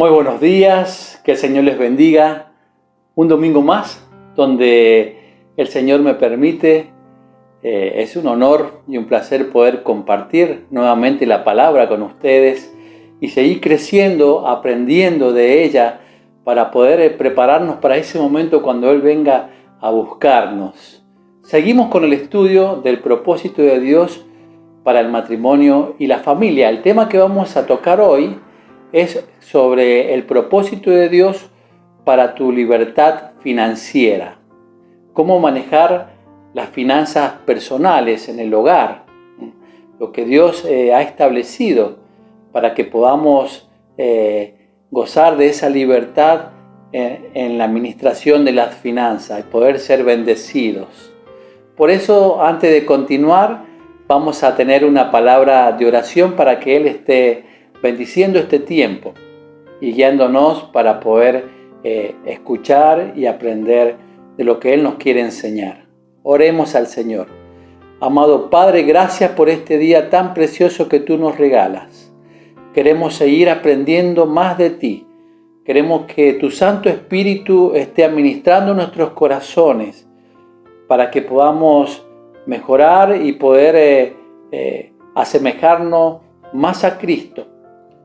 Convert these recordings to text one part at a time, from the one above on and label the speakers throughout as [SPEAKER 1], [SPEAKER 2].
[SPEAKER 1] Muy buenos días, que el Señor les bendiga. Un domingo más donde el Señor me permite. Es un honor y un placer poder compartir nuevamente la palabra con ustedes y seguir creciendo, aprendiendo de ella para poder prepararnos para ese momento cuando Él venga a buscarnos. Seguimos con el estudio del propósito de Dios para el matrimonio y la familia. El tema que vamos a tocar hoy es sobre el propósito de Dios para tu libertad financiera. Cómo manejar las finanzas personales en el hogar. Lo que Dios ha establecido para que podamos gozar de esa libertad en la administración de las finanzas y poder ser bendecidos. Por eso, antes de continuar, vamos a tener una palabra de oración para que Él esté bendiciendo este tiempo y guiándonos para poder escuchar y aprender de lo que Él nos quiere enseñar. Oremos al Señor. Amado Padre, gracias por este día tan precioso que Tú nos regalas. Queremos seguir aprendiendo más de Ti. Queremos que Tu Santo Espíritu esté administrando nuestros corazones para que podamos mejorar y poder asemejarnos más a Cristo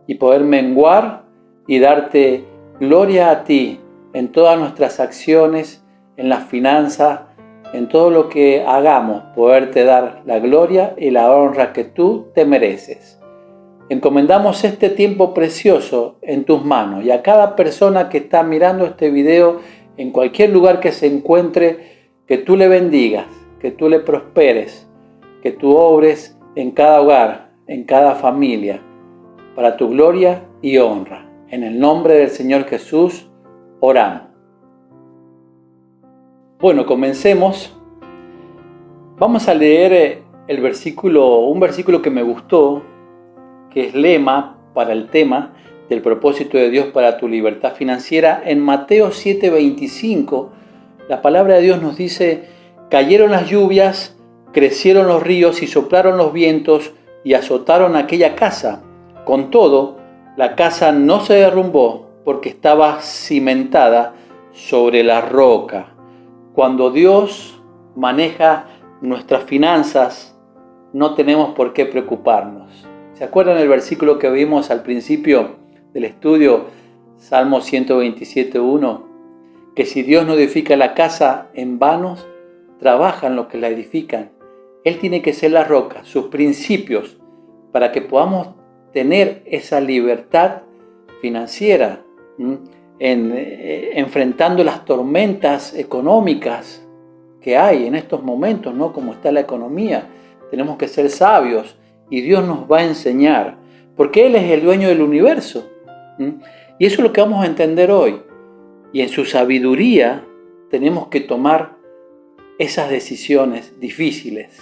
[SPEAKER 1] y poder menguar y darte gloria a Ti en todas nuestras acciones, en las finanzas, en todo lo que hagamos, poderte dar la gloria y la honra que Tú te mereces. Encomendamos este tiempo precioso en Tus manos y a cada persona que está mirando este video, en cualquier lugar que se encuentre, que Tú le bendigas, que Tú le prosperes, que Tú obres en cada hogar, en cada familia, para Tu gloria y honra. En el nombre del Señor Jesús, oramos. Bueno, comencemos. Vamos a leer un versículo que me gustó, que es lema para el tema del propósito de Dios para tu libertad financiera. En Mateo 7:25, la palabra de Dios nos dice: cayeron las lluvias, crecieron los ríos y soplaron los vientos y azotaron aquella casa. Con todo, la casa no se derrumbó porque estaba cimentada sobre la roca. Cuando Dios maneja nuestras finanzas, no tenemos por qué preocuparnos. ¿Se acuerdan el versículo que vimos al principio del estudio? Salmo 127:1. Que si Dios no edifica la casa, en vano trabajan los que la edifican. Él tiene que ser la roca, sus principios, para que podamos tener esa libertad financiera, enfrentando las tormentas económicas que hay en estos momentos, ¿no? Como está la economía. Tenemos que ser sabios y Dios nos va a enseñar, porque Él es el dueño del universo. Y eso es lo que vamos a entender hoy. Y en su sabiduría tenemos que tomar esas decisiones difíciles.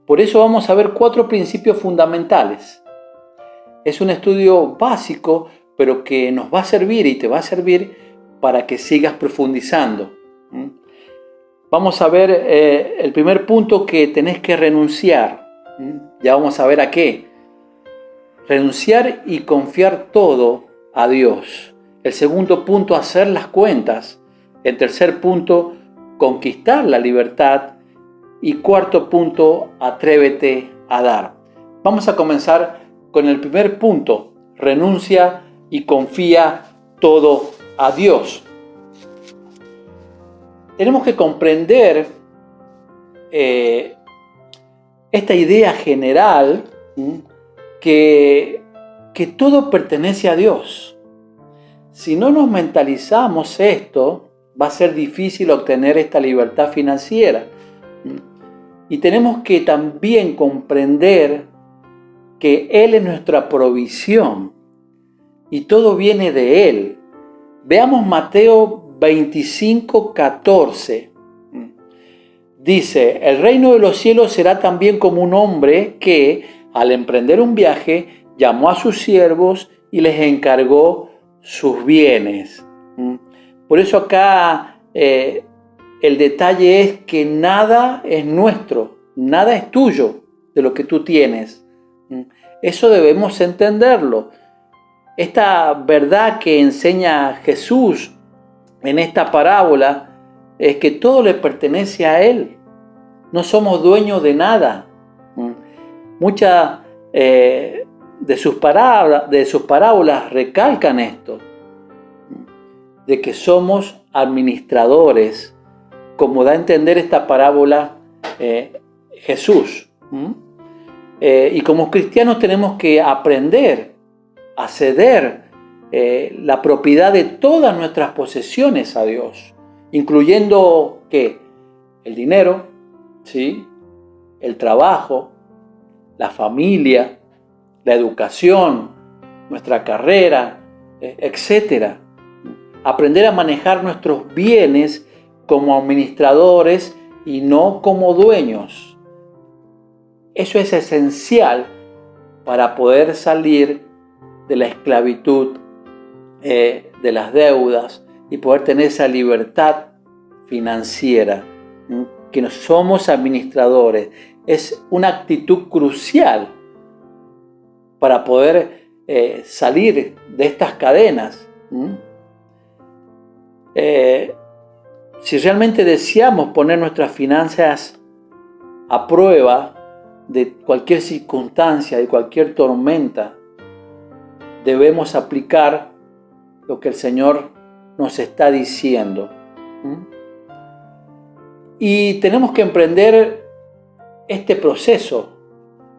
[SPEAKER 1] Por eso vamos a ver 4 principios fundamentales. Es un estudio básico, pero que nos va a servir y te va a servir para que sigas profundizando. Vamos a ver el primer punto, que tenés que renunciar. Ya vamos a ver a qué. Renunciar y confiar todo a Dios. El segundo punto, hacer las cuentas. El tercer punto, conquistar la libertad. Y cuarto punto, atrévete a dar. Vamos a comenzar con el primer punto: renuncia y confía todo a Dios. Tenemos que comprender esta idea general, que todo pertenece a Dios. Si no nos mentalizamos esto, va a ser difícil obtener esta libertad financiera. Y tenemos que también comprender que Él es nuestra provisión y todo viene de Él. Veamos Mateo 25:14. Dice: el reino de los cielos será también como un hombre que, al emprender un viaje, llamó a sus siervos y les encargó sus bienes. Por eso acá el detalle es que nada es nuestro, nada es tuyo de lo que tú tienes. Eso debemos entenderlo. esta verdad que enseña Jesús en esta parábola es que todo le pertenece a Él. No somos dueños de nada. Muchas de sus parábolas recalcan esto, de que somos administradores, como da a entender esta parábola Jesús. Y como cristianos tenemos que aprender a ceder la propiedad de todas nuestras posesiones a Dios, incluyendo ¿qué? El dinero, ¿sí? El trabajo, la familia, la educación, nuestra carrera, etc. Aprender a manejar nuestros bienes como administradores y no como dueños. Eso es esencial para poder salir de la esclavitud, de las deudas y poder tener esa libertad financiera, que no somos administradores. Es una actitud crucial para poder salir de estas cadenas. Si realmente deseamos poner nuestras finanzas a prueba de cualquier circunstancia, de cualquier tormenta, debemos aplicar lo que el Señor nos está diciendo. Y tenemos que emprender este proceso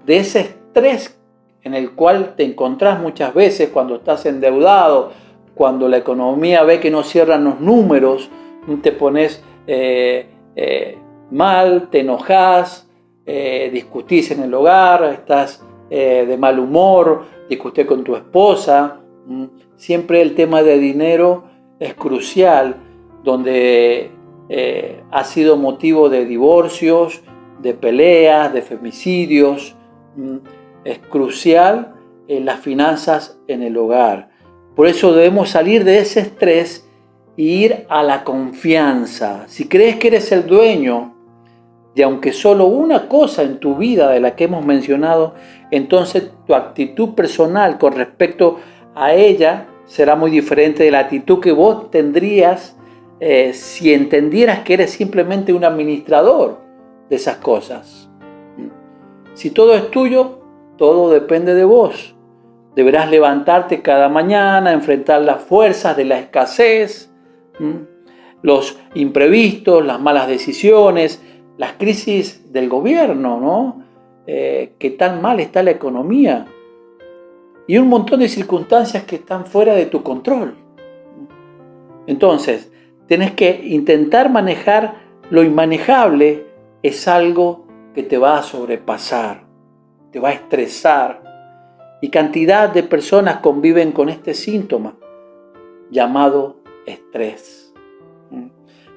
[SPEAKER 1] de ese estrés en el cual te encontrás muchas veces cuando estás endeudado, cuando la economía ve que no cierran los números, te pones mal, te enojás, discutís en el hogar, estás de mal humor, discutís con tu esposa. Siempre el tema de dinero es crucial, donde ha sido motivo de divorcios, de peleas, de femicidios. Es crucial las finanzas en el hogar. Por eso debemos salir de ese estrés e ir a la confianza. Si crees que eres el dueño de aunque solo una cosa en tu vida de la que hemos mencionado, entonces tu actitud personal con respecto a ella será muy diferente de la actitud que vos tendrías si entendieras que eres simplemente un administrador de esas cosas. Si todo es tuyo, todo depende de vos. Deberás levantarte cada mañana, enfrentar las fuerzas de la escasez, los imprevistos, las malas decisiones, las crisis del gobierno, ¿no? Que tan mal está la economía y un montón de circunstancias que están fuera de tu control. Entonces, tenés que intentar manejar lo inmanejable. Es algo que te va a sobrepasar, te va a estresar. Y cantidad de personas conviven con este síntoma llamado estrés.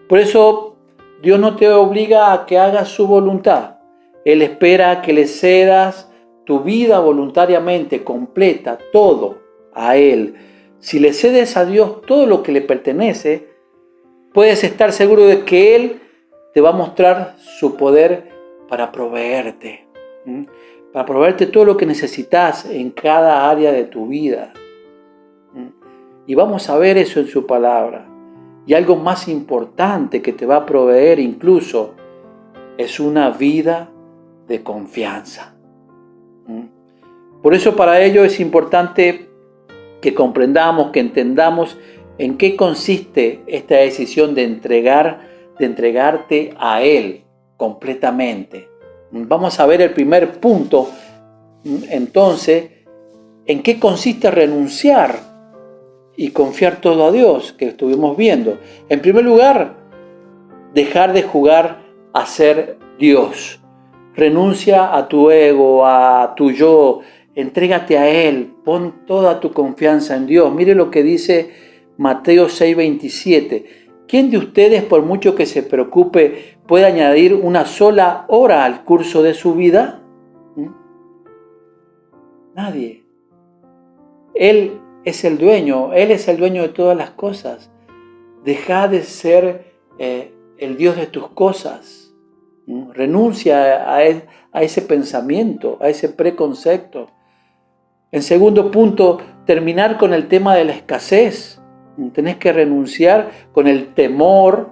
[SPEAKER 1] Por eso Dios no te obliga a que hagas su voluntad. Él espera que le cedas tu vida voluntariamente, completa, todo a Él. Si le cedes a Dios todo lo que le pertenece, puedes estar seguro de que Él te va a mostrar su poder para proveerte. Para proveerte todo lo que necesitas en cada área de tu vida. Y vamos a ver eso en su palabra. Y algo más importante que te va a proveer incluso es una vida de confianza. Por eso para ello es importante que comprendamos, que entendamos en qué consiste esta decisión de entregarte a Él completamente. Vamos a ver el primer punto, entonces, en qué consiste renunciar y confiar todo a Dios, que estuvimos viendo. En primer lugar, dejar de jugar a ser Dios. Renuncia a tu ego, a tu yo, entrégate a Él, pon toda tu confianza en Dios. Mire lo que dice Mateo 6:27. ¿Quién de ustedes, por mucho que se preocupe, puede añadir una sola hora al curso de su vida? Nadie. Él es el dueño, Él es el dueño de todas las cosas. Deja de ser el Dios de tus cosas. Renuncia a ese pensamiento, a ese preconcepto. En segundo punto, terminar con el tema de la escasez. Tenés que renunciar con el temor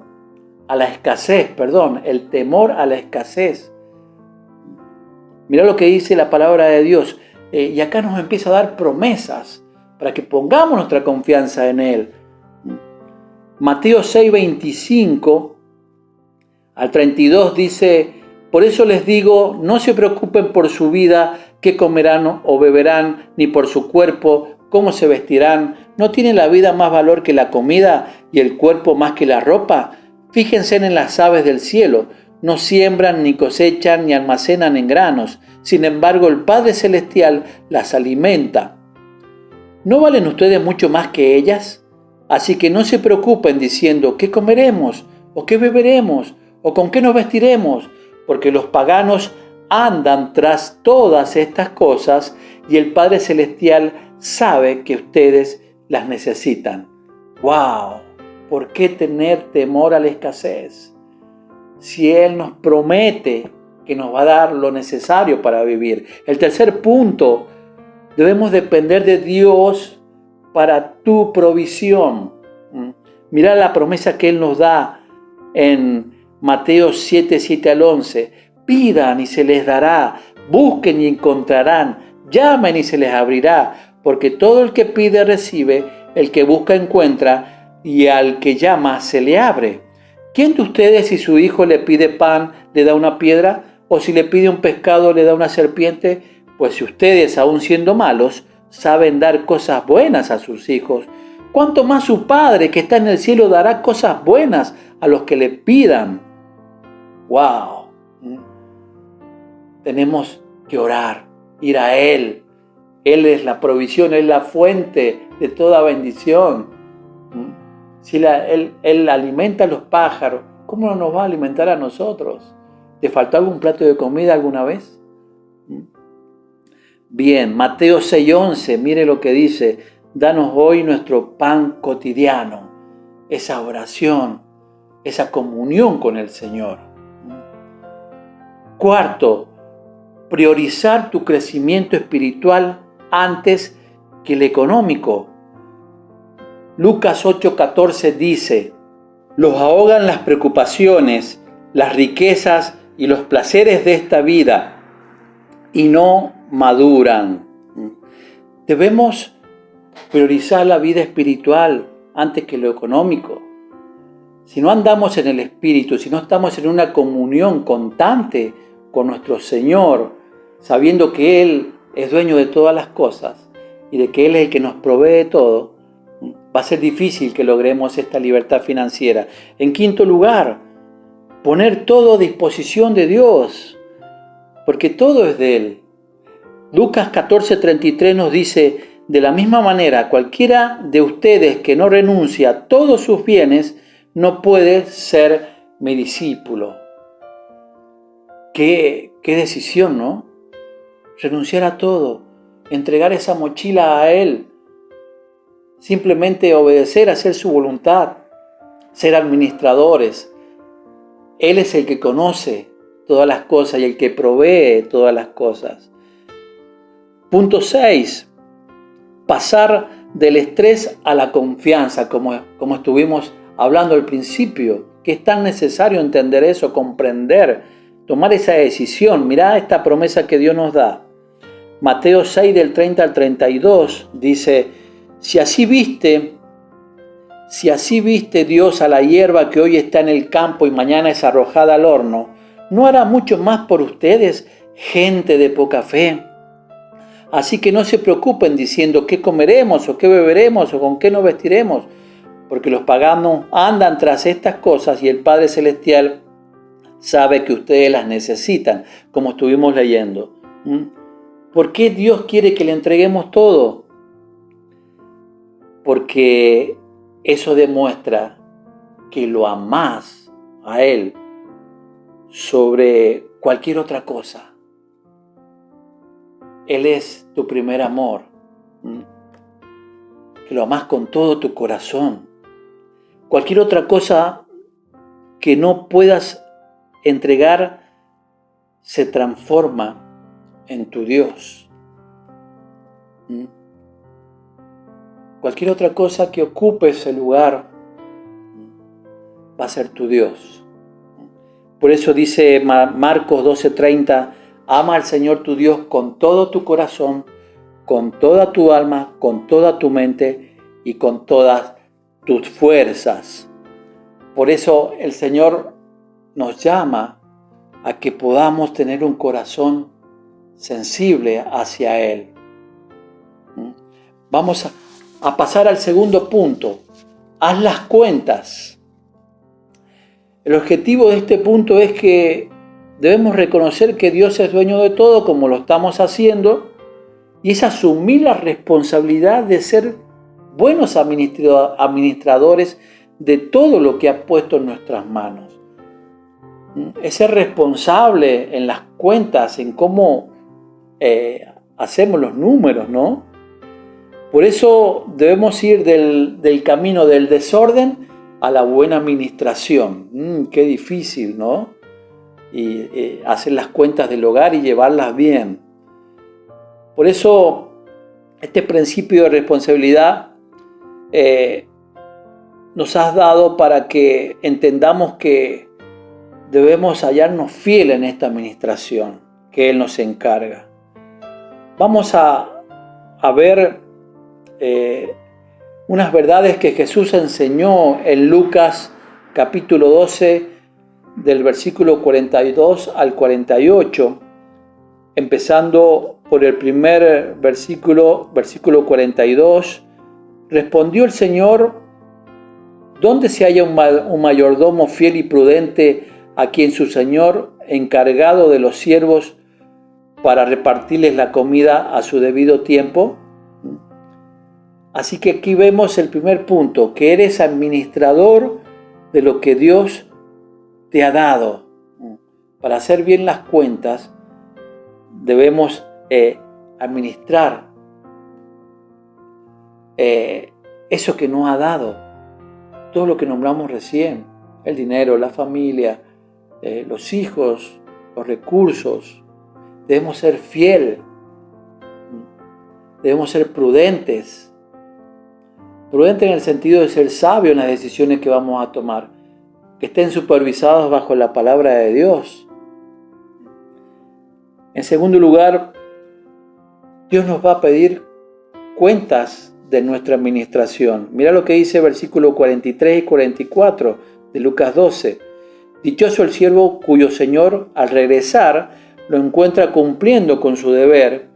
[SPEAKER 1] a la escasez, el temor a la escasez. Mirá lo que dice la palabra de Dios. Y acá nos empieza a dar promesas para que pongamos nuestra confianza en Él. Mateo 6, 25 al 32 dice: por eso les digo, no se preocupen por su vida, qué comerán o beberán, ni por su cuerpo, cómo se vestirán. ¿No tiene la vida más valor que la comida y el cuerpo más que la ropa? Fíjense en las aves del cielo. No siembran, ni cosechan, ni almacenan en granos. Sin embargo, el Padre Celestial las alimenta. ¿No valen ustedes mucho más que ellas? Así que no se preocupen diciendo, ¿qué comeremos? ¿O qué beberemos? ¿O con qué nos vestiremos? Porque los paganos andan tras todas estas cosas y el Padre Celestial sabe que ustedes las necesitan. ¡Wow! ¿Por qué tener temor a la escasez? Si Él nos promete que nos va a dar lo necesario para vivir. El tercer punto, debemos depender de Dios para tu provisión. Mirá la promesa que Él nos da en Mateo 7, 7 al 11. Pidan y se les dará, busquen y encontrarán, llamen y se les abrirá, porque todo el que pide recibe, el que busca encuentra, y al que llama se le abre. ¿Quién de ustedes, si su hijo le pide pan, le da una piedra? ¿O si le pide un pescado, le da una serpiente? Pues si ustedes, aun siendo malos, saben dar cosas buenas a sus hijos, ¿cuánto más su Padre que está en el cielo dará cosas buenas a los que le pidan? ¡Wow! Tenemos que orar, ir a Él. Él es la provisión, Él es la fuente de toda bendición. Si Él alimenta a los pájaros, ¿cómo no nos va a alimentar a nosotros? ¿Te faltó algún plato de comida alguna vez? Bien, Mateo 6:11, mire lo que dice: danos hoy nuestro pan cotidiano. Esa oración, esa comunión con el Señor. Cuarto, priorizar tu crecimiento espiritual antes que el económico. Lucas 8:14 dice: los ahogan las preocupaciones, las riquezas y los placeres de esta vida, y no maduran. Debemos priorizar la vida espiritual antes que lo económico. Si no andamos en el Espíritu, si no estamos en una comunión constante con nuestro Señor, sabiendo que Él es dueño de todas las cosas y de que Él es el que nos provee todo, va a ser difícil que logremos esta libertad financiera. En quinto lugar, poner todo a disposición de Dios, porque todo es de Él. Lucas 14:33 nos dice: de la misma manera, cualquiera de ustedes que no renuncia a todos sus bienes no puede ser mi discípulo. Qué decisión, ¿no? Renunciar a todo, entregar esa mochila a Él, simplemente obedecer, hacer su voluntad, ser administradores. Él es el que conoce todas las cosas y el que provee todas las cosas. Punto 6. Pasar del estrés a la confianza, como estuvimos hablando al principio, que es tan necesario entender eso, comprender, tomar esa decisión. Mirá esta promesa que Dios nos da. Mateo 6, del 30 al 32, dice: Si así viste Dios a la hierba que hoy está en el campo y mañana es arrojada al horno, ¿no hará mucho más por ustedes, gente de poca fe? Así que no se preocupen diciendo qué comeremos o qué beberemos o con qué nos vestiremos, porque los paganos andan tras estas cosas y el Padre Celestial sabe que ustedes las necesitan, como estuvimos leyendo. ¿Por qué Dios quiere que le entreguemos todo? Porque eso demuestra que lo amás a Él sobre cualquier otra cosa. Él es tu primer amor. Que lo amás con todo tu corazón. Cualquier otra cosa que no puedas entregar se transforma en tu Dios. Cualquier otra cosa que ocupe ese lugar va a ser tu Dios. Por eso dice Marcos 12:30, ama al Señor tu Dios con todo tu corazón, con toda tu alma, con toda tu mente y con todas tus fuerzas. Por eso el Señor nos llama a que podamos tener un corazón sensible hacia Él. Vamos a pasar al segundo punto. Haz las cuentas. El objetivo de este punto es que debemos reconocer que Dios es dueño de todo, como lo estamos haciendo, y es asumir la responsabilidad de ser buenos administradores de todo lo que ha puesto en nuestras manos. Es ser responsable en las cuentas, en cómo hacemos los números, ¿no? Por eso debemos ir del camino del desorden a la buena administración. Qué difícil, ¿no? Y hacer las cuentas del hogar y llevarlas bien. Por eso este principio de responsabilidad nos has dado para que entendamos que debemos hallarnos fieles en esta administración que Él nos encarga. Vamos a ver unas verdades que Jesús enseñó en Lucas capítulo 12 del versículo 42 al 48, empezando por el primer versículo 42. Respondió el Señor: ¿dónde se halla un mayordomo fiel y prudente a quien su señor, encargado de los siervos para repartirles la comida a su debido tiempo? Así que aquí vemos el primer punto, que eres administrador de lo que Dios te ha dado. Para hacer bien las cuentas, debemos administrar eso que nos ha dado. Todo lo que nombramos recién, el dinero, la familia, los hijos, los recursos. Debemos ser fieles, debemos ser prudentes. Prudente en el sentido de ser sabio en las decisiones que vamos a tomar, que estén supervisados bajo la palabra de Dios. En segundo lugar, Dios nos va a pedir cuentas de nuestra administración. Mira lo que dice versículos 43 y 44 de Lucas 12. Dichoso el siervo cuyo señor al regresar lo encuentra cumpliendo con su deber.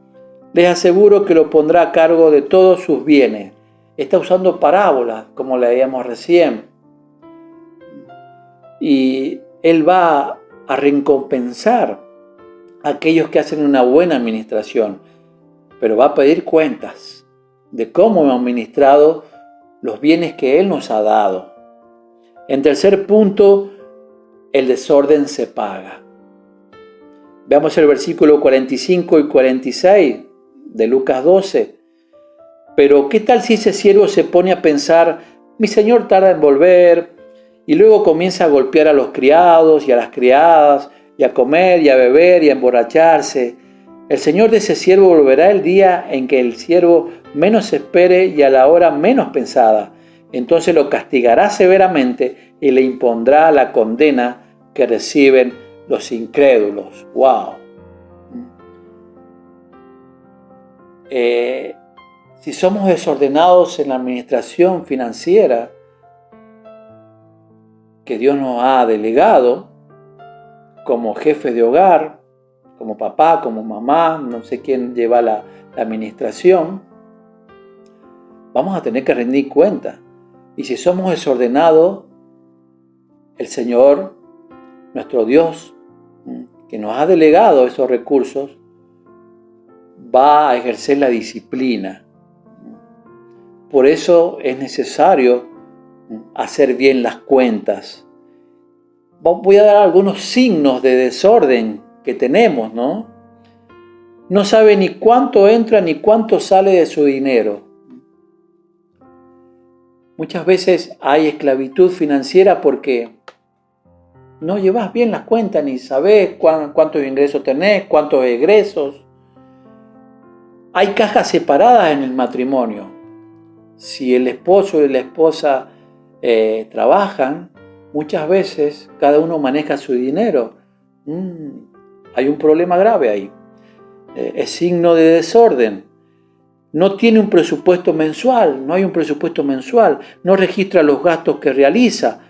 [SPEAKER 1] Les aseguro que lo pondrá a cargo de todos sus bienes. Está usando parábolas, como leíamos recién. Y Él va a recompensar a aquellos que hacen una buena administración, pero va a pedir cuentas de cómo hemos administrado los bienes que Él nos ha dado. En tercer punto, el desorden se paga. Veamos el versículo 45 y 46 de Lucas 12. Pero ¿qué tal si ese siervo se pone a pensar, mi señor tarda en volver, y luego comienza a golpear a los criados y a las criadas, y a comer y a beber y a emborracharse? El señor de ese siervo volverá el día en que el siervo menos espere y a la hora menos pensada. Entonces lo castigará severamente y le impondrá la condena que reciben los incrédulos. ¡Wow! Si somos desordenados en la administración financiera que Dios nos ha delegado, como jefe de hogar, como papá, como mamá, no sé quién lleva la administración, vamos a tener que rendir cuenta. Y si somos desordenados, el Señor, nuestro Dios, que nos ha delegado esos recursos, va a ejercer la disciplina. Por eso es necesario hacer bien las cuentas. Voy a dar algunos signos de desorden que tenemos, ¿no? No sabe ni cuánto entra ni cuánto sale de su dinero. Muchas veces hay esclavitud financiera porque no llevas bien las cuentas, ni sabes cuántos ingresos tenés, cuántos egresos. Hay cajas separadas en el matrimonio. Si el esposo y la esposa trabajan, muchas veces cada uno maneja su dinero. Hay un problema grave ahí. Es signo de desorden. No tiene un presupuesto mensual, no hay un presupuesto mensual, no registra los gastos que realiza,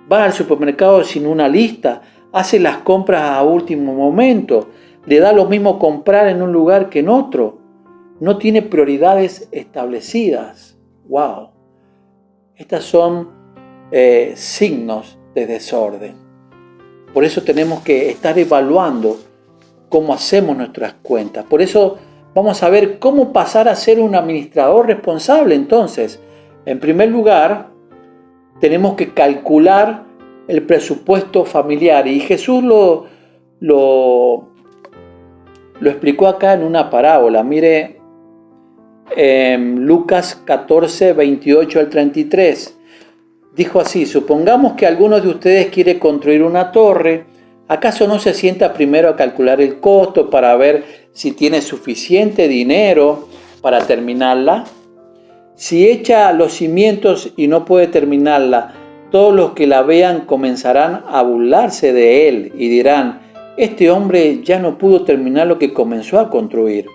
[SPEAKER 1] va al supermercado sin una lista, hace las compras a último momento, le da lo mismo comprar en un lugar que en otro, no tiene prioridades establecidas. ¡Wow! Estas son signos de desorden. Por eso tenemos que estar evaluando cómo hacemos nuestras cuentas. Por eso vamos a ver cómo pasar a ser un administrador responsable. Entonces, en primer lugar, tenemos que calcular el presupuesto familiar. Y Jesús lo explicó acá en una parábola. Mire, en Lucas 14, 28 al 33. Dijo así: supongamos que alguno de ustedes quiere construir una torre. ¿Acaso no se sienta primero a calcular el costo para ver si tiene suficiente dinero para terminarla? Si echa los cimientos y no puede terminarla, todos los que la vean comenzarán a burlarse de él y dirán: este hombre ya no pudo terminar lo que comenzó a construir.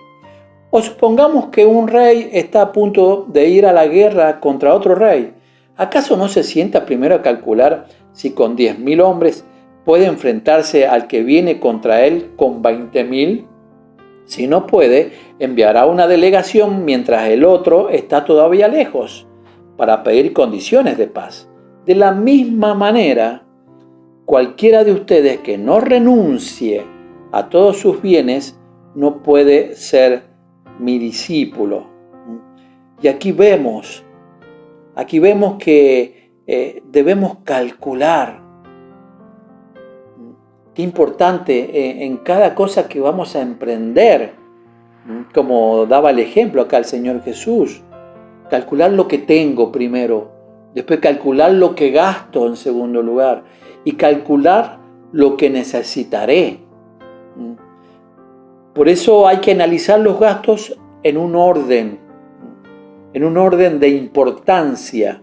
[SPEAKER 1] O supongamos que un rey está a punto de ir a la guerra contra otro rey. ¿Acaso no se sienta primero a calcular si con 10.000 hombres puede enfrentarse al que viene contra él con 20.000? Si no puede, enviará una delegación mientras el otro está todavía lejos para pedir condiciones de paz. De la misma manera, cualquiera de ustedes que no renuncie a todos sus bienes no puede ser mi discípulo. Y aquí vemos que debemos calcular. Qué importante en cada cosa que vamos a emprender, como daba el ejemplo acá el Señor Jesús. Calcular lo que tengo primero, después calcular lo que gasto en segundo lugar y calcular lo que necesitaré. Por eso hay que analizar los gastos en un orden de importancia.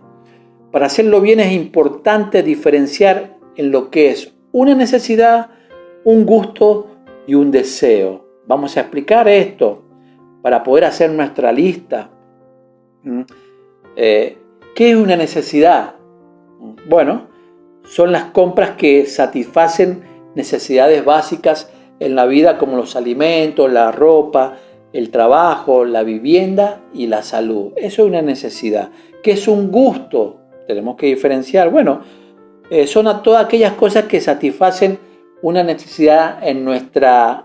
[SPEAKER 1] Para hacerlo bien es importante diferenciar en lo que es una necesidad, un gusto y un deseo. Vamos a explicar esto para poder hacer nuestra lista. ¿Qué es una necesidad? Bueno, son las compras que satisfacen necesidades básicas en la vida, como los alimentos, la ropa, el trabajo, la vivienda y la salud. Eso es una necesidad. ¿Qué es un gusto? Tenemos que diferenciar. Bueno, son todas aquellas cosas que satisfacen una necesidad en nuestras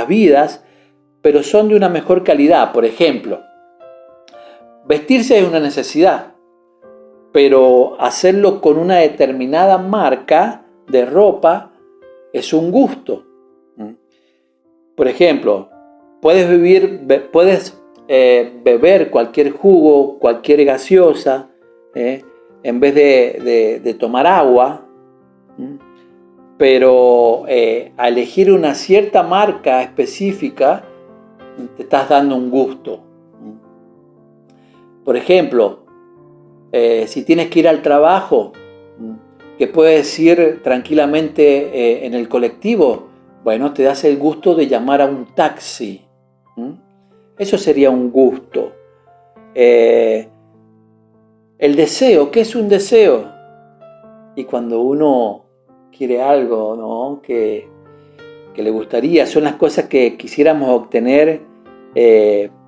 [SPEAKER 1] vidas, pero son de una mejor calidad. Por ejemplo, vestirse es una necesidad, pero hacerlo con una determinada marca de ropa es un gusto. Por ejemplo, puedes beber cualquier jugo, cualquier gaseosa, en vez de tomar agua, pero a elegir una cierta marca específica te estás dando un gusto. Por ejemplo, si tienes que ir al trabajo, que puedes ir tranquilamente en el colectivo, bueno, te das el gusto de llamar a un taxi. Eso sería un gusto. El deseo, ¿qué es un deseo? Y cuando uno quiere algo, ¿no?, que le gustaría, son las cosas que quisiéramos obtener,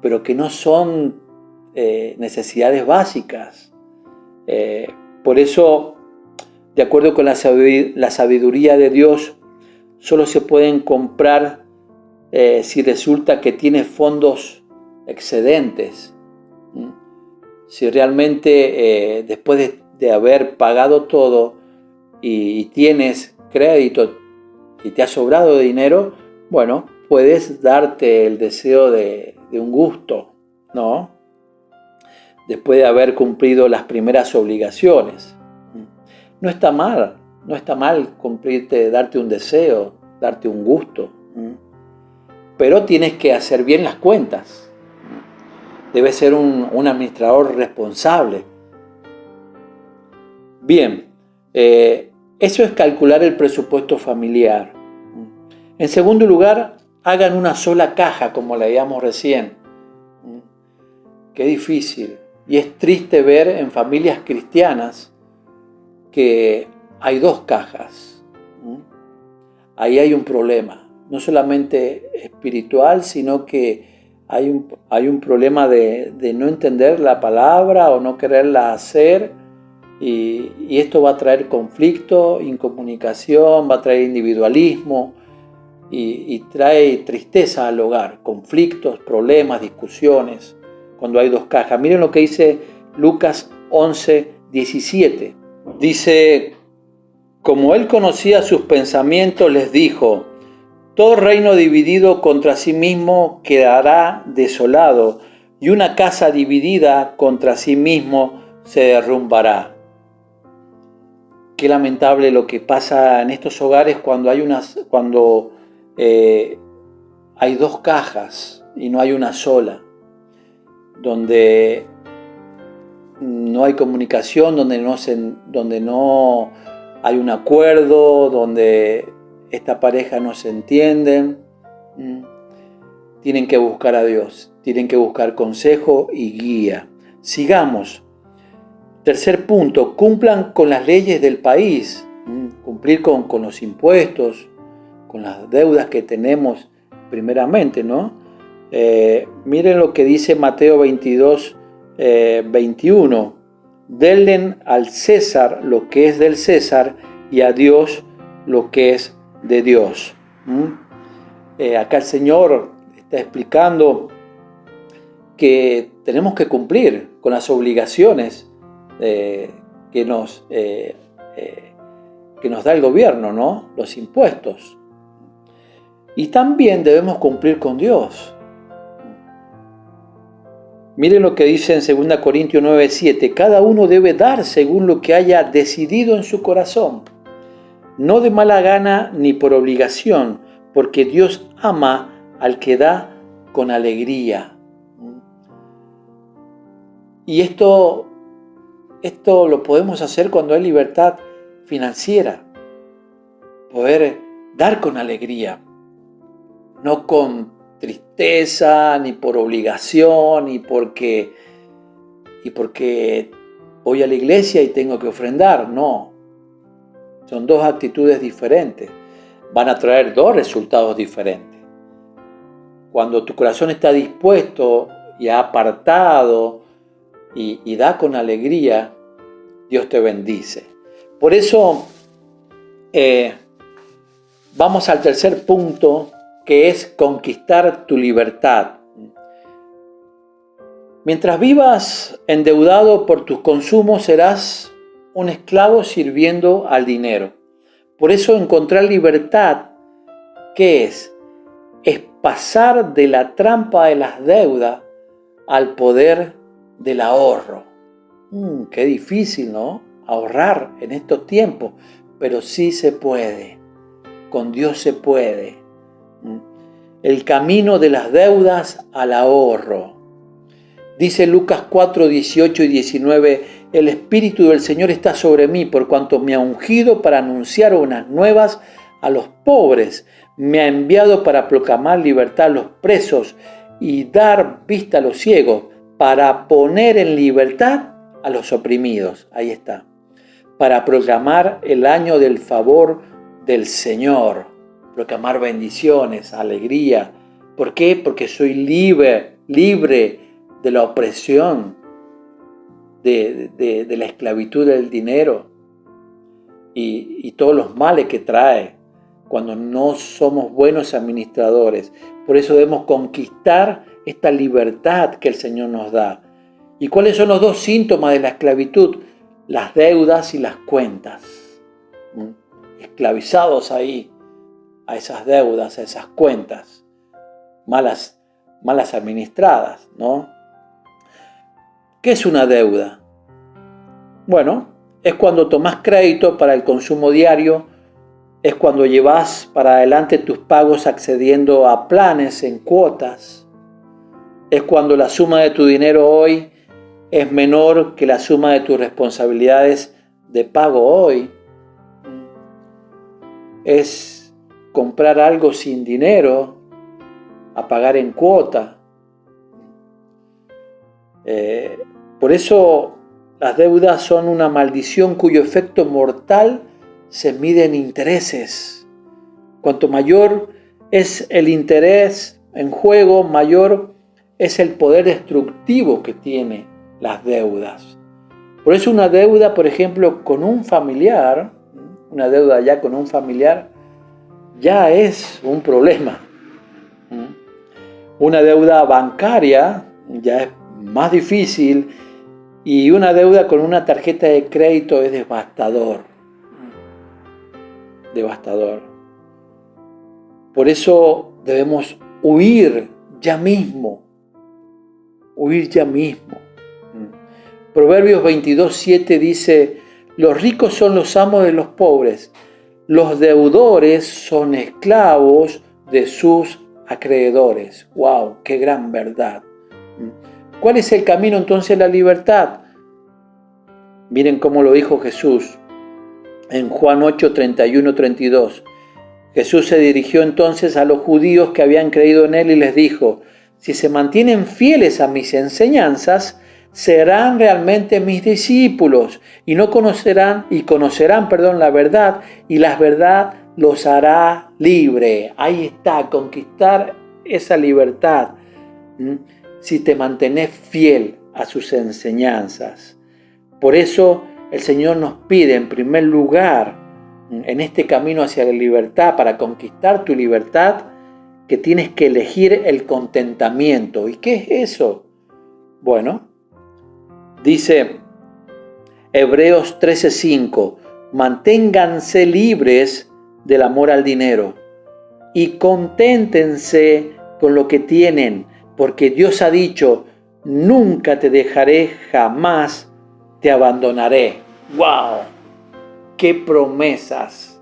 [SPEAKER 1] pero que no son necesidades básicas. Por eso, de acuerdo con la sabiduría de Dios, solo se pueden comprar si resulta que tienes fondos excedentes. Si realmente después de haber pagado todo y tienes crédito y te ha sobrado dinero, bueno, puedes darte el deseo de un gusto, ¿no? Después de haber cumplido las primeras obligaciones. No está mal darte un deseo, darte un gusto, pero tienes que hacer bien las cuentas. debe ser un administrador responsable. Bien, eso es calcular el presupuesto familiar. En segundo lugar, hagan una sola caja, como leíamos recién. Qué difícil. Y es triste ver en familias cristianas que hay dos cajas. Ahí hay un problema, no solamente espiritual, sino que hay un problema de no entender la palabra o no quererla hacer, y esto va a traer conflicto, incomunicación, va a traer individualismo y trae tristeza al hogar, conflictos, problemas, discusiones, cuando hay dos cajas. Miren lo que dice Lucas 11:17. Dice: como él conocía sus pensamientos, les dijo: todo reino dividido contra sí mismo quedará desolado, y una casa dividida contra sí mismo se derrumbará. Qué lamentable lo que pasa en estos hogares cuando hay dos cajas y no hay una sola, donde no hay comunicación, donde no hay un acuerdo, donde esta pareja no se entienden. Tienen que buscar a Dios, tienen que buscar consejo y guía. Sigamos. Tercer punto, cumplan con las leyes del país, cumplir con los impuestos, con las deudas que tenemos primeramente, ¿no? Miren lo que dice Mateo 22:21. Denle al César lo que es del César y a Dios lo que es de Dios. Acá el Señor está explicando que tenemos que cumplir con las obligaciones que nos da el gobierno, ¿no? Los impuestos. Y también debemos cumplir con Dios. Miren lo que dice en 2 Corintios 9:7. Cada uno debe dar según lo que haya decidido en su corazón, no de mala gana ni por obligación, porque Dios ama al que da con alegría. Y esto lo podemos hacer cuando hay libertad financiera. Poder dar con alegría, no con tristeza, ni por obligación, ni porque voy a la iglesia y tengo que ofrendar. No, son dos actitudes diferentes. Van a traer dos resultados diferentes. Cuando tu corazón está dispuesto y apartado y da con alegría, Dios te bendice. Por eso vamos al tercer punto, que es conquistar tu libertad. Mientras vivas endeudado por tus consumos, serás un esclavo sirviendo al dinero. Por eso encontrar libertad, ¿qué es? Es pasar de la trampa de las deudas al poder del ahorro. Qué difícil, ¿no? Ahorrar en estos tiempos, pero sí se puede. Con Dios se puede. El camino de las deudas al ahorro. Dice Lucas 4:18 y 19, el Espíritu del Señor está sobre mí, por cuanto me ha ungido para anunciar buenas nuevas a los pobres, me ha enviado para proclamar libertad a los presos y dar vista a los ciegos, para poner en libertad a los oprimidos. Ahí está. Para proclamar el año del favor del Señor. Proclamar bendiciones, alegría. ¿Por qué? Porque soy libre de la opresión, de la esclavitud del dinero y todos los males que trae cuando no somos buenos administradores. Por eso debemos conquistar esta libertad que el Señor nos da. ¿Y cuáles son los dos síntomas de la esclavitud? Las deudas y las cuentas. Esclavizados ahí a esas deudas, a esas cuentas malas administradas, ¿no? ¿Qué es una deuda? Bueno, es cuando tomás crédito para el consumo diario, es cuando llevas para adelante tus pagos accediendo a planes en cuotas, Es cuando la suma de tu dinero hoy es menor que la suma de tus responsabilidades de pago hoy. Es comprar algo sin dinero, a pagar en cuota. Por eso las deudas son una maldición cuyo efecto mortal se mide en intereses. Cuanto mayor es el interés en juego, mayor es el poder destructivo que tiene las deudas. Por eso una deuda, por ejemplo, con un familiar, una deuda ya con un familiar, ya es un problema. Una deuda bancaria ya es más difícil, y una deuda con una tarjeta de crédito es devastador. Devastador. Por eso debemos huir ya mismo. Huir ya mismo. Proverbios 22:7 dice: los ricos son los amos de los pobres, los deudores son esclavos de sus acreedores. ¡Wow! ¡Qué gran verdad! ¿Cuál es el camino entonces a la libertad? Miren cómo lo dijo Jesús en Juan 8:31-32. Jesús se dirigió entonces a los judíos que habían creído en él y les dijo: si se mantienen fieles a mis enseñanzas, serán realmente mis discípulos y conocerán la verdad, y la verdad los hará libre. Ahí está, conquistar esa libertad. Si te mantenés fiel a sus enseñanzas. Por eso el Señor nos pide, en primer lugar, en este camino hacia la libertad, para conquistar tu libertad, que tienes que elegir el contentamiento. ¿Y qué es eso? Bueno, dice Hebreos 13:5, manténganse libres del amor al dinero y conténtense con lo que tienen, porque Dios ha dicho: nunca te dejaré, jamás te abandonaré. ¡Wow! ¡Qué promesas!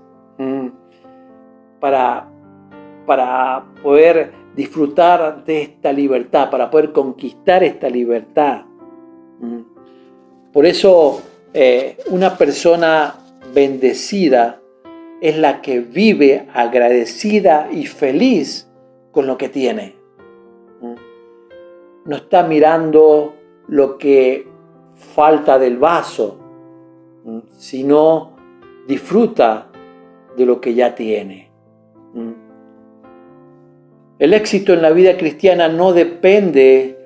[SPEAKER 1] Para poder disfrutar de esta libertad, para poder conquistar esta libertad. Por eso una persona bendecida es la que vive agradecida y feliz con lo que tiene. No está mirando lo que falta del vaso, sino disfruta de lo que ya tiene. El éxito en la vida cristiana no depende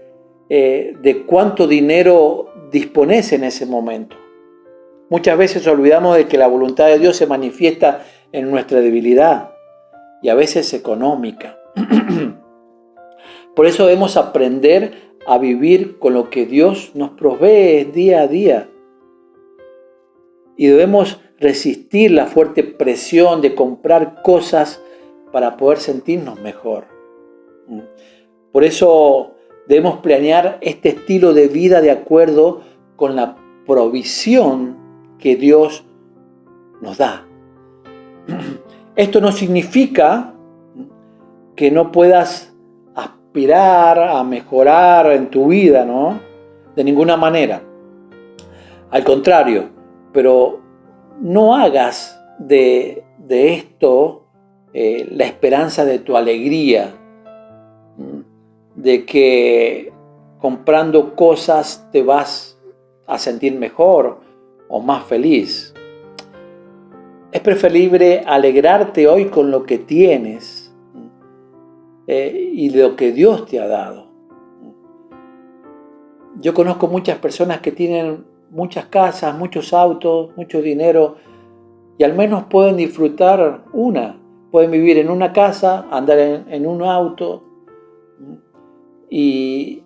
[SPEAKER 1] de cuánto dinero dispones en ese momento. Muchas veces olvidamos de que la voluntad de Dios se manifiesta en nuestra debilidad y a veces económica. Por eso debemos aprender a vivir con lo que Dios nos provee día a día. Y debemos resistir la fuerte presión de comprar cosas para poder sentirnos mejor. Por eso debemos planear este estilo de vida de acuerdo con la provisión que Dios nos da. Esto no significa que no puedas aspirar a mejorar en tu vida, ¿no? De ninguna manera. Al contrario, pero no hagas de esto la esperanza de tu alegría, de que comprando cosas te vas a sentir mejor o más feliz. Es preferible alegrarte hoy con lo que tienes y de lo que Dios te ha dado. Yo conozco muchas personas que tienen muchas casas, muchos autos, mucho dinero, y al menos pueden disfrutar una. Pueden vivir en una casa, andar en un auto, y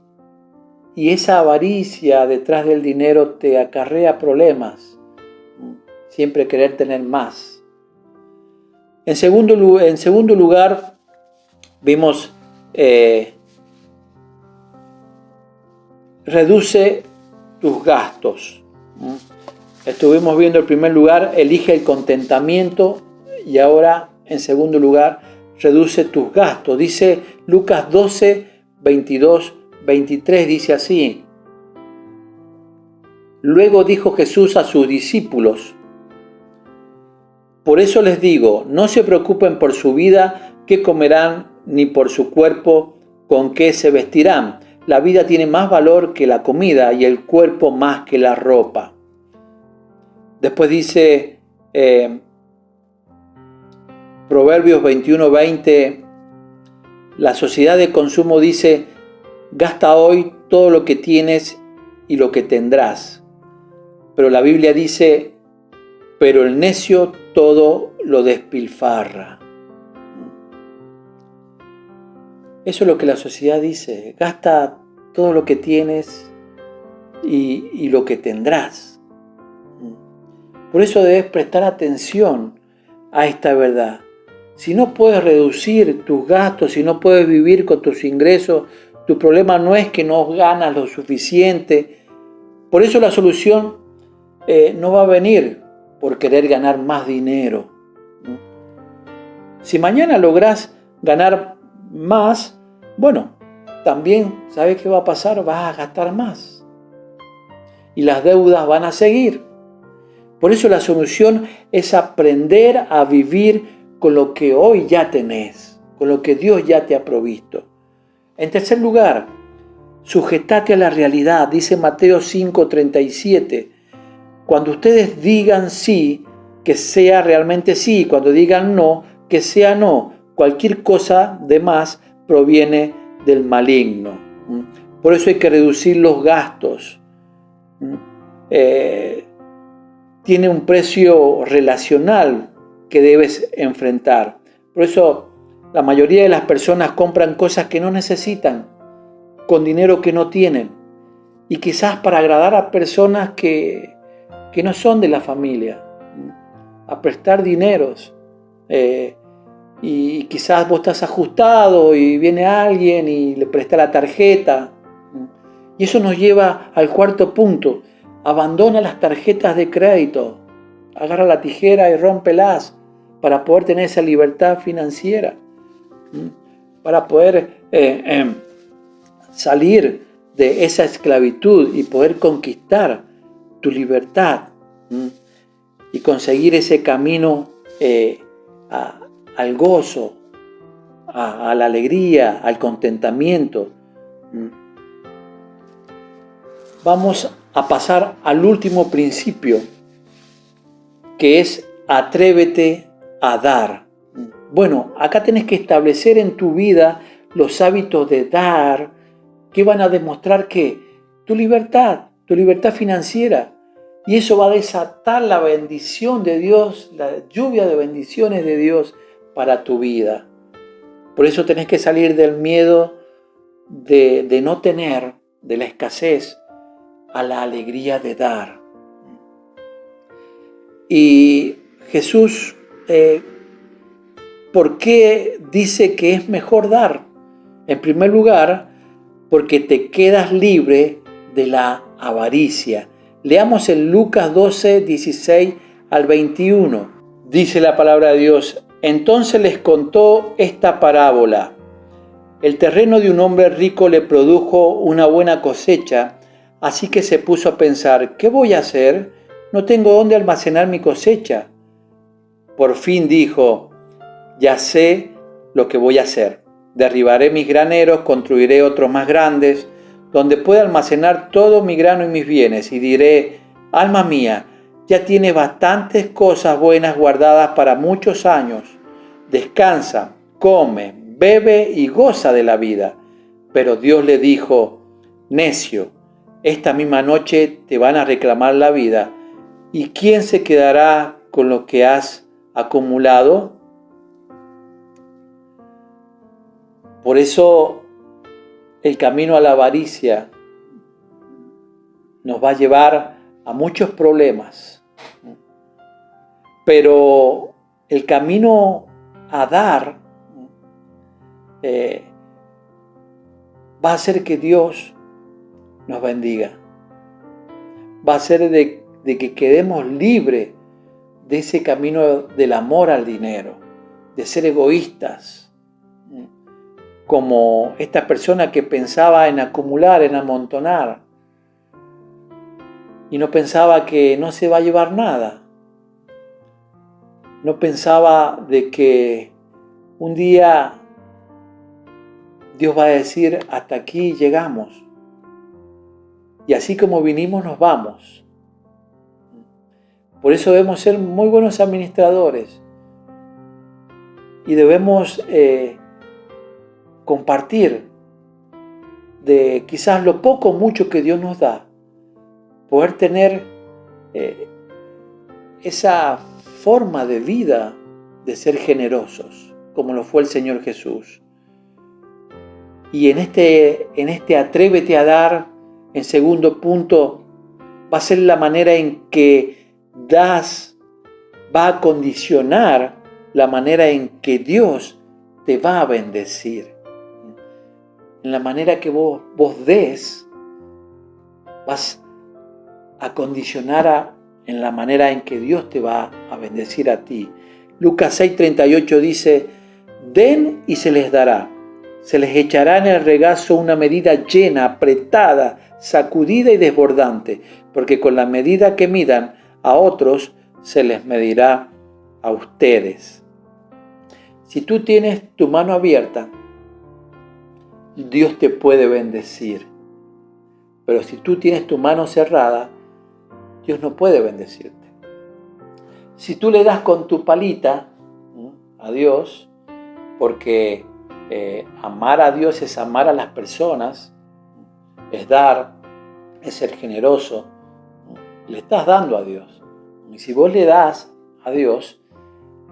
[SPEAKER 1] esa avaricia detrás del dinero te acarrea problemas. Siempre querer tener más. En segundo lugar, vimos reduce tus gastos. Estuvimos viendo en primer lugar, elige el contentamiento, y ahora en segundo lugar, reduce tus gastos. Dice Lucas 12, 22, 23 dice así: Luego dijo Jesús a sus discípulos: Por eso les digo, no se preocupen por su vida, qué comerán, ni por su cuerpo, con qué se vestirán. La vida tiene más valor que la comida y el cuerpo más que la ropa. Después dice Proverbios 21:20, la sociedad de consumo dice: gasta hoy todo lo que tienes y lo que tendrás. Pero la Biblia dice: pero el necio todo lo despilfarra. Eso es lo que la sociedad dice: gasta todo lo que tienes y lo que tendrás. Por eso debes prestar atención a esta verdad. Si no puedes reducir tus gastos, si no puedes vivir con tus ingresos, tu problema no es que no ganas lo suficiente. Por eso la solución no va a venir por querer ganar más dinero. Si mañana lográs ganar más, bueno, también, ¿sabes qué va a pasar? Vas a gastar más. Y las deudas van a seguir. Por eso la solución es aprender a vivir con lo que hoy ya tenés, con lo que Dios ya te ha provisto. En tercer lugar, sujetate a la realidad. Dice Mateo 5:37. Cuando ustedes digan sí, que sea realmente sí. Cuando digan no, que sea no. Cualquier cosa de más proviene del maligno. Por eso hay que reducir los gastos. Tiene un precio relacional que debes enfrentar. Por eso la mayoría de las personas compran cosas que no necesitan, con dinero que no tienen, y quizás para agradar a personas que no son de la familia, a prestar dineros. Y quizás vos estás ajustado y viene alguien y le presta la tarjeta. Y eso nos lleva al cuarto punto: abandona las tarjetas de crédito, agarra la tijera y rómpelas para poder tener esa libertad financiera, para poder salir de esa esclavitud y poder conquistar tu libertad y conseguir ese camino al gozo, a la alegría, al contentamiento. Vamos a pasar al último principio, que es atrévete a dar. Bueno, acá tenés que establecer en tu vida los hábitos de dar que van a demostrar que tu libertad financiera, y eso va a desatar la bendición de Dios, la lluvia de bendiciones de Dios para tu vida. Por eso tenés que salir del miedo de no tener, de la escasez, a la alegría de dar. Y Jesús, ¿por qué dice que es mejor dar? En primer lugar, porque te quedas libre de la avaricia. Leamos en Lucas 12, 16 al 21. Dice la palabra de Dios: entonces les contó esta parábola. El terreno de un hombre rico le produjo una buena cosecha, así que se puso a pensar: ¿qué voy a hacer? No tengo dónde almacenar mi cosecha. Por fin dijo: ya sé lo que voy a hacer. Derribaré mis graneros, construiré otros más grandes, donde pueda almacenar todo mi grano y mis bienes, y diré: alma mía, ya tienes bastantes cosas buenas guardadas para muchos años. Descansa, come, bebe y goza de la vida. Pero Dios le dijo: necio, esta misma noche te van a reclamar la vida. ¿Y quién se quedará con lo que has acumulado? Por eso el camino a la avaricia nos va a llevar a muchos problemas. Pero el camino a dar va a hacer que Dios nos bendiga. Va a ser de que quedemos libres de ese camino del amor al dinero, de ser egoístas. como esta persona que pensaba en acumular, en amontonar, y no pensaba que no se va a llevar nada. No pensaba de que un día Dios va a decir, hasta aquí llegamos. Y así como vinimos, nos vamos. Por eso debemos ser muy buenos administradores. Y debemos compartir de quizás lo poco o mucho que Dios nos da. Poder tener esa forma de vida de ser generosos, como lo fue el Señor Jesús. Y en este atrévete a dar, en segundo punto, va a ser la manera en que das, va a condicionar la manera en que Dios te va a bendecir. En la manera que vos des, vas a condicionar en la manera en que Dios te va a bendecir a ti. Lucas 6:38 dice, den y se les dará. Se les echará en el regazo una medida llena, apretada, sacudida y desbordante, porque con la medida que midan a otros, se les medirá a ustedes. Si tú tienes tu mano abierta, Dios te puede bendecir. Pero si tú tienes tu mano cerrada, Dios no puede bendecirte. Si tú le das con tu palita a Dios, porque amar a Dios es amar a las personas, es dar, es ser generoso, le estás dando a Dios. Y si vos le das a Dios,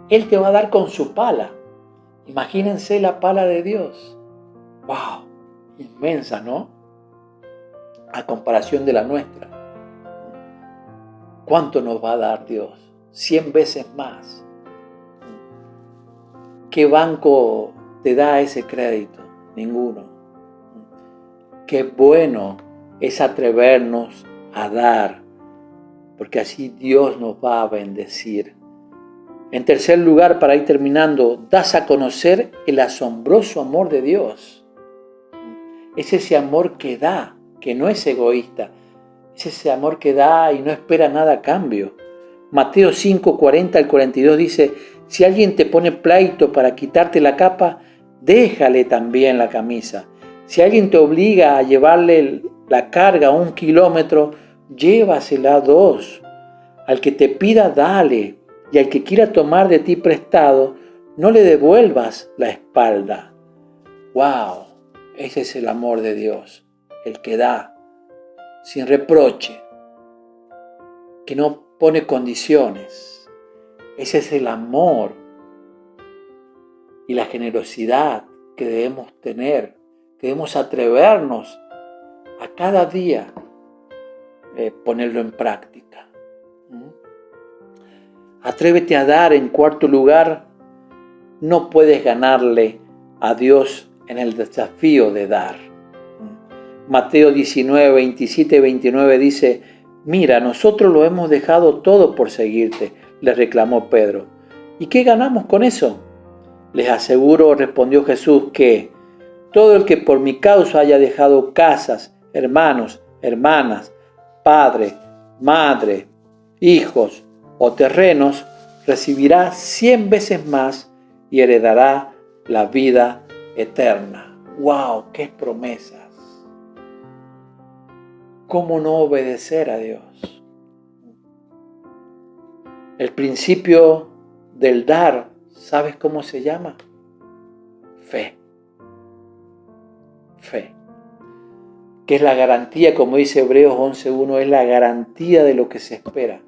[SPEAKER 1] Él te va a dar con su pala. Imagínense la pala de Dios. ¡Wow! Inmensa, ¿no? A comparación de la nuestra. ¿Cuánto nos va a dar Dios? 100 veces más. ¿Qué banco te da ese crédito? Ninguno. Qué bueno es atrevernos a dar, porque así Dios nos va a bendecir. En tercer lugar, para ir terminando, das a conocer el asombroso amor de Dios. Es ese amor que da, que no es egoísta. Es ese amor que da y no espera nada a cambio. Mateo 5:40 al 42 dice, si alguien te pone pleito para quitarte la capa, déjale también la camisa. Si alguien te obliga a llevarle la carga 1 kilómetro, llévasela 2. Al que te pida, dale. Y al que quiera tomar de ti prestado, no le devuelvas la espalda. ¡Wow! Ese es el amor de Dios, el que da, sin reproche, que no pone condiciones. Ese es el amor y la generosidad que debemos tener, que debemos atrevernos a cada día ponerlo en práctica. Atrévete a dar. En cuarto lugar, no puedes ganarle a Dios en el desafío de dar. Mateo 19, 27, 29 dice, mira, nosotros lo hemos dejado todo por seguirte, le reclamó Pedro. ¿Y qué ganamos con eso? Les aseguro, respondió Jesús, que todo el que por mi causa haya dejado casas, hermanos, hermanas, padre, madre, hijos o terrenos, recibirá 100 veces más y heredará la vida eterna. ¡Wow! ¡Qué promesas! ¿Cómo no obedecer a Dios? El principio del dar, ¿sabes cómo se llama? Fe. Fe. Que es la garantía, como dice Hebreos 11:1, es la garantía de lo que se espera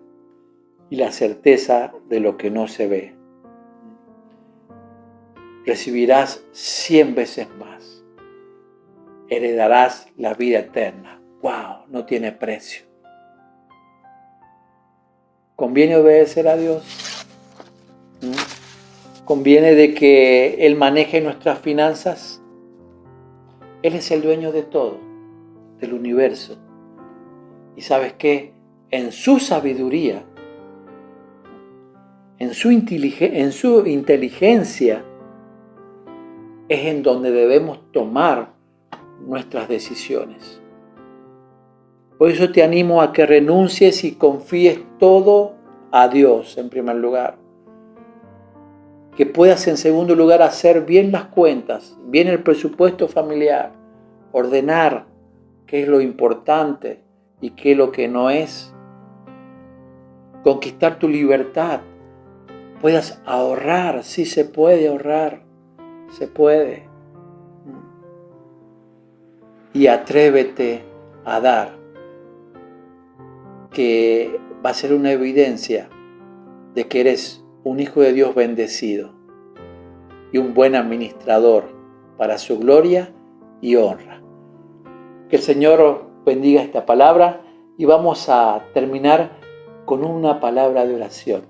[SPEAKER 1] y la certeza de lo que no se ve. Recibirás 100 veces más. Heredarás la vida eterna. ¡Wow! No tiene precio. ¿Conviene obedecer a Dios? ¿Conviene de que Él maneje nuestras finanzas? Él es el dueño de todo, del universo. ¿Y sabes qué? En su sabiduría, en su inteligencia, es en donde debemos tomar nuestras decisiones. Por eso te animo a que renuncies y confíes todo a Dios en primer lugar. Que puedas en segundo lugar hacer bien las cuentas, bien el presupuesto familiar, ordenar qué es lo importante y qué es lo que no es. Conquistar tu libertad. Puedas ahorrar, sí se puede ahorrar, se puede. Y atrévete a dar, que va a ser una evidencia de que eres un hijo de Dios bendecido y un buen administrador para su gloria y honra. Que el Señor bendiga esta palabra y vamos a terminar con una palabra de oración.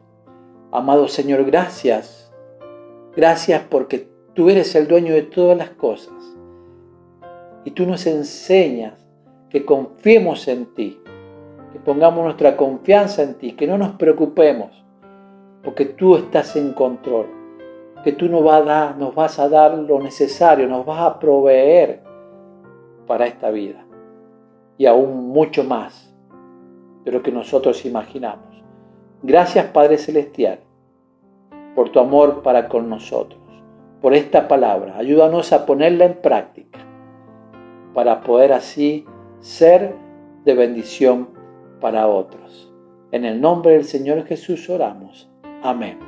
[SPEAKER 1] Amado Señor, gracias. Gracias porque tú eres el dueño de todas las cosas. Y tú nos enseñas que confiemos en ti, que pongamos nuestra confianza en ti, que no nos preocupemos, porque tú estás en control, que tú nos vas a dar lo necesario, nos vas a proveer para esta vida y aún mucho más de lo que nosotros imaginamos. Gracias, Padre Celestial, por tu amor para con nosotros, por esta palabra. Ayúdanos a ponerla en práctica para poder así ser de bendición para otros. En el nombre del Señor Jesús oramos. Amén.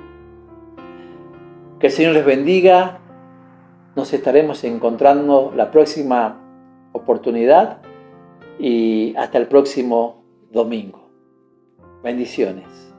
[SPEAKER 1] Que el Señor les bendiga. Nos estaremos encontrando la próxima oportunidad y hasta el próximo domingo. Bendiciones.